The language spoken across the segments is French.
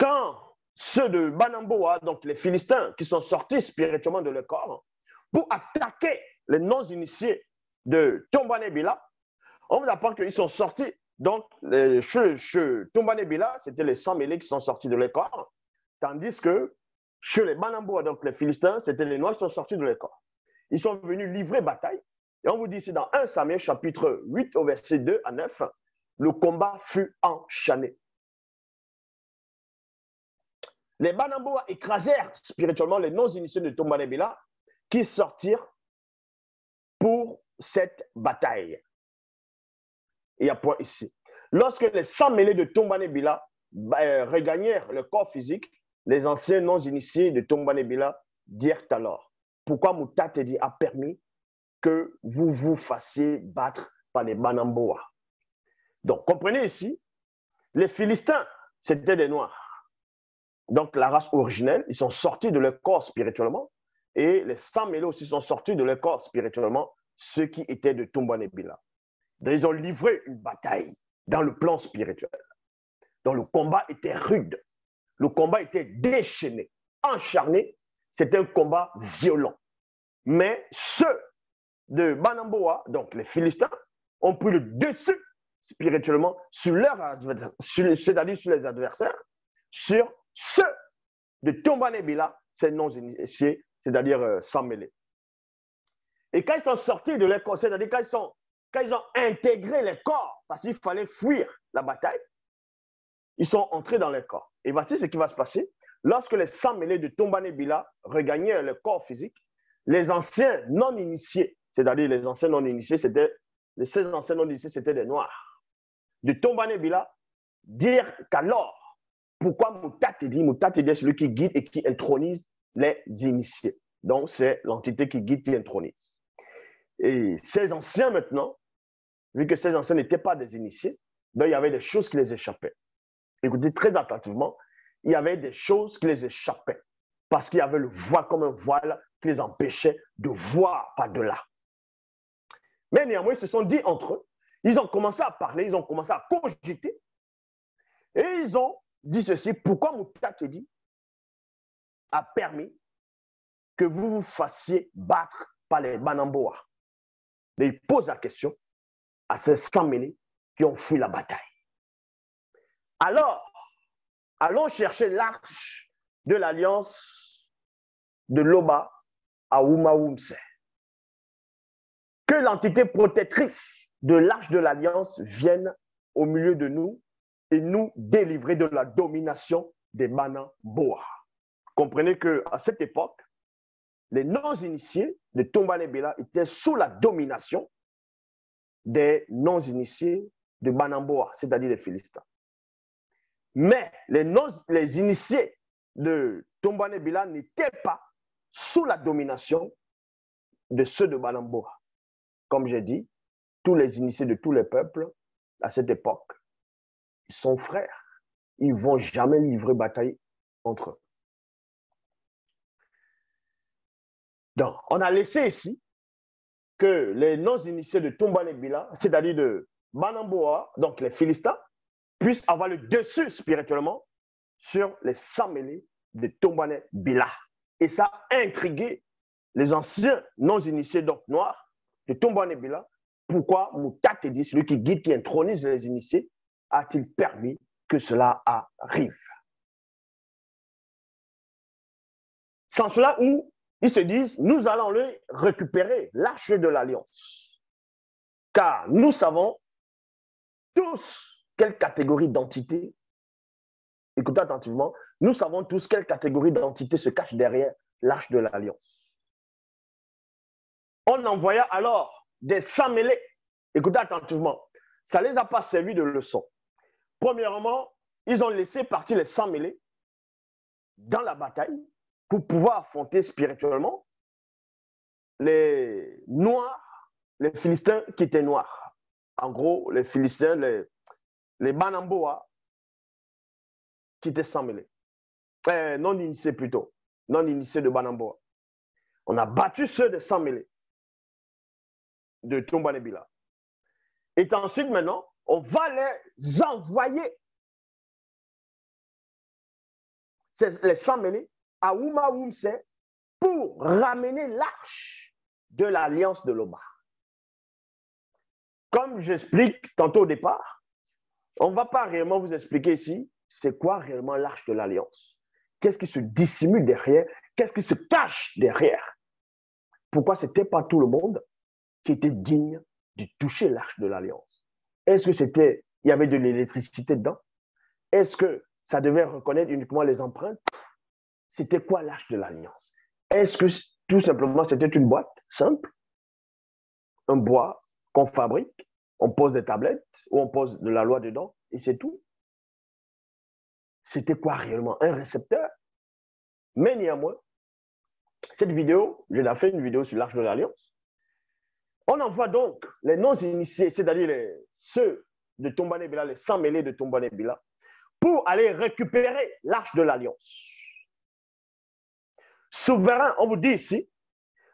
quand ceux de Banamboa, donc les Philistins, qui sont sortis spirituellement de leur corps, pour attaquer les non-initiés de Tombanébila, on vous apprend qu'ils sont sortis. Donc, chez Tombanébila, c'était les 100 mêlés qui sont sortis de leur corps, tandis que chez les Banamboa, donc les Philistins, c'était les Noirs qui sont sortis de leur corps. Ils sont venus livrer bataille. Et on vous dit ici dans 1 Samuel chapitre 8 au verset 2 à 9, le combat fut enchaîné. Les Banamboa écrasèrent spirituellement les non-initiés de Tombanébila qui sortirent pour cette bataille. Il y a point ici. Lorsque les 100 mêlés de Tombanébila regagnèrent le corps physique, les anciens non-initiés de Tombanébila dirent alors, pourquoi Moutatedi a permis que vous vous fassiez battre par les Banamboa? Donc, comprenez ici, les Philistins, c'était des Noirs. Donc, la race originelle, ils sont sortis de leur corps spirituellement. Et les 100 mêlés aussi sont sortis de leur corps spirituellement, ceux qui étaient de Tombanébila. Ils ont livré une bataille dans le plan spirituel. Donc, le combat était rude. Le combat était déchaîné, encharné. C'était un combat violent. Mais ceux de Banamboa, donc les Philistins, ont pris le dessus spirituellement sur leurs adversaires, c'est-à-dire sur les adversaires, sur ceux de Tombanébila, ces non-initiés, c'est-à-dire sans mêlée. Et quand ils sont sortis de leur corps, c'est-à-dire quand ils ont intégré les corps, parce qu'il fallait fuir la bataille, ils sont entrés dans les corps. Et voici ce qui va se passer. Lorsque les 100 mêlés de Tombanébila regagnaient le corps physique, les anciens non-initiés, c'est-à-dire les anciens non-initiés, les 16 anciens non-initiés, c'était des Noirs, de Tombanébila, dire qu'alors, pourquoi Moutatedi est celui qui guide et qui intronise les initiés. Donc, c'est l'entité qui guide, qui intronise. Et ces anciens, maintenant, vu que ces anciens n'étaient pas des initiés, donc il y avait des choses qui les échappaient. Écoutez très attentivement, il y avait des choses qui les échappaient parce qu'il y avait le voile comme un voile qui les empêchait de voir par-delà. Mais néanmoins, ils se sont dit entre eux, ils ont commencé à parler, ils ont commencé à cogiter et ils ont dit ceci, pourquoi Moutatedi a permis que vous vous fassiez battre par les Banamboa? Et il pose la question à ces 100 mêlés qui ont fui la bataille. Alors, allons chercher l'arche de l'alliance de Loba à Oumaoumse. Que l'entité protectrice de l'arche de l'alliance vienne au milieu de nous et nous délivrer de la domination des Banamboa. Comprenez qu'à cette époque, les non-initiés de Tombanébila étaient sous la domination des non-initiés de Banamboa, c'est-à-dire les Philistins. Mais les initiés de Tombanébila n'étaient pas sous la domination de ceux de Banamboa. Comme j'ai dit, tous les initiés de tous les peuples, à cette époque, ils sont frères. Ils ne vont jamais livrer bataille entre eux. Donc, on a laissé ici que les non-initiés de Tombanébila, c'est-à-dire de Banamboa, donc les Philistins, puissent avoir le dessus spirituellement sur les 100 mêlés de Tombanébila. Et ça a intrigué les anciens non-initiés, donc noirs, de Tombanébila. Pourquoi Moutatedi, celui qui guide, qui intronise les initiés, a-t-il permis que cela arrive? Sans cela, où ils se disent, nous allons lui récupérer l'arche de l'alliance. Car nous savons tous quelle catégorie d'entité, écoutez attentivement, nous savons tous quelle catégorie d'entité se cache derrière l'arche de l'alliance. On envoya alors des 100 mêlés, écoutez attentivement, ça ne les a pas servi de leçon. Premièrement, ils ont laissé partir les 100 mêlés dans la bataille pour pouvoir affronter spirituellement les Noirs, les Philistins qui étaient noirs. En gros, les Philistins, les Banamboa qui étaient sans mêlés. Non initiés plutôt, non initiés de Banamboa. On a battu ceux des 100 mêlés de Tombanébila. Et ensuite, maintenant, on va les envoyer les 100 mêlés à Ouma-Oumse pour ramener l'arche de l'alliance de Loba. Comme j'explique tantôt au départ, on ne va pas réellement vous expliquer ici c'est quoi réellement l'arche de l'alliance. Qu'est-ce qui se dissimule derrière? Qu'est-ce qui se cache derrière? Pourquoi ce n'était pas tout le monde qui était digne de toucher l'arche de l'alliance? Est-ce que il y avait de l'électricité dedans? Est-ce que ça devait reconnaître uniquement les empreintes? C'était quoi l'arche de l'alliance? Est-ce que tout simplement c'était une boîte simple, un bois qu'on fabrique, on pose des tablettes ou on pose de la loi dedans et c'est tout? C'était quoi réellement? Un récepteur? Mais néanmoins, cette vidéo, je l'ai fait une vidéo sur l'arche de l'alliance. On envoie donc les non-initiés, c'est-à-dire ceux de Tombane Bila, les 100 mêlés de Tombane Bila, pour aller récupérer l'arche de l'alliance. Souverain, on vous dit ici,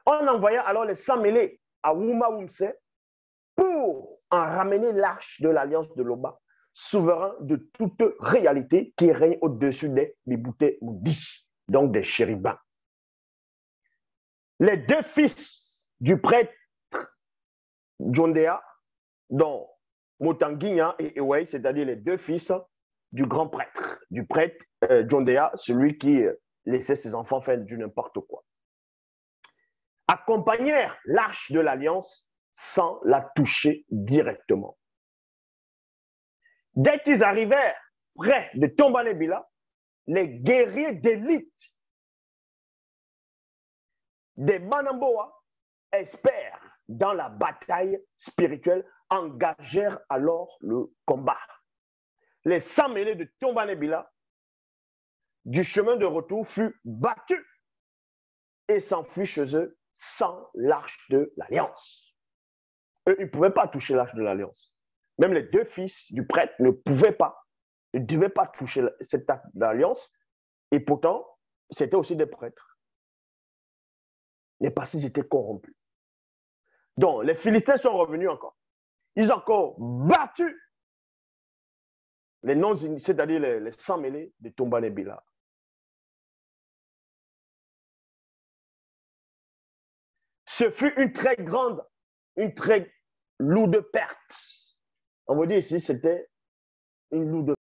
on envoya alors les 100 mêlés à Ouma-Oumse pour en ramener l'arche de l'alliance de Loba, souverain de toute réalité qui règne au-dessus des Bibouté Moudi, donc des chérubins. Les deux fils du prêtre Djondéa, dont Motanguinya et Ewei, c'est-à-dire les deux fils du grand prêtre, du prêtre Djondéa, celui qui laissait ses enfants faire du n'importe quoi, accompagnèrent l'arche de l'alliance sans la toucher directement. Dès qu'ils arrivèrent près de Tombane Bila, les guerriers d'élite des Banamboa, experts dans la bataille spirituelle, engagèrent alors le combat. Les 100 mêlés de Tombane Bila du chemin de retour furent battus et s'enfuient chez eux sans l'arche de l'alliance. Eux, ils ne pouvaient pas toucher l'arche de l'alliance. Même les deux fils du prêtre ne pouvaient pas, ne devaient pas toucher cette arche de l'alliance. Et pourtant, c'était aussi des prêtres. Mais parce qu'ils étaient corrompus. Donc, les Philistins sont revenus encore. Ils ont encore battu les non-initiés, c'est-à-dire les 100 mêlés de Tombane Bila. Ce fut une très lourde perte. On va dire ici, c'était une lourde